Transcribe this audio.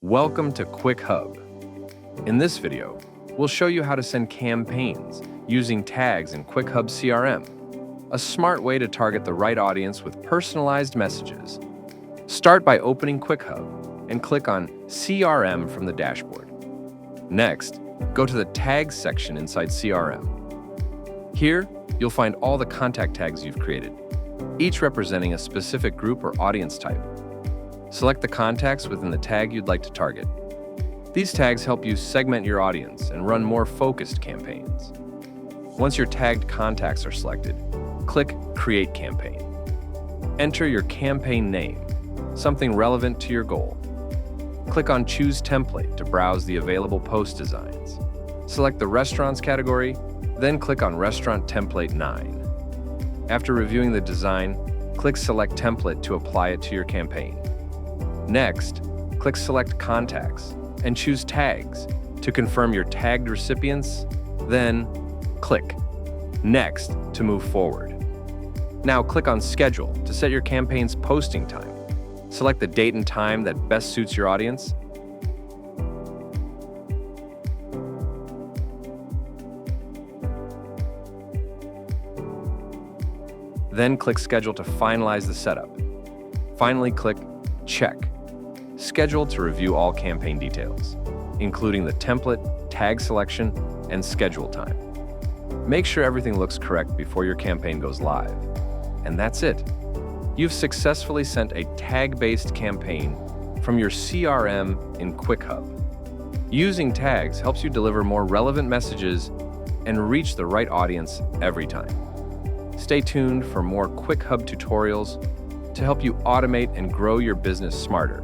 Welcome to Quick Hub. In this video, we'll show you how to send campaigns using tags in Quick Hub CRM, a smart way to target the right audience with personalized messages. Start by opening Quick Hub and click on CRM from the dashboard. Next, go to the Tags section inside CRM. Here, you'll find all the contact tags you've created, each representing a specific group or audience type. Select the contacts within the tag you'd like to target. These tags help you segment your audience and run more focused campaigns. Once your tagged contacts are selected, click Create Campaign. Enter your campaign name, something relevant to your goal. Click on Choose Template to browse the available post designs. Select the Restaurants category, then click on Restaurant Template 9. After reviewing the design, click Select Template to apply it to your campaign. Next, click Select Contacts and choose Tags to confirm your tagged recipients, then click Next to move forward. Now click on Schedule to set your campaign's posting time. Select the date and time that best suits your audience. Then click Schedule to finalize the setup. Finally, click Check. Schedule to review all campaign details, including the template, tag selection, and schedule time. Make sure everything looks correct before your campaign goes live. And that's it. You've successfully sent a tag-based campaign from your CRM in Quick Hub. Using tags helps you deliver more relevant messages and reach the right audience every time. Stay tuned for more Quick Hub tutorials to help you automate and grow your business smarter.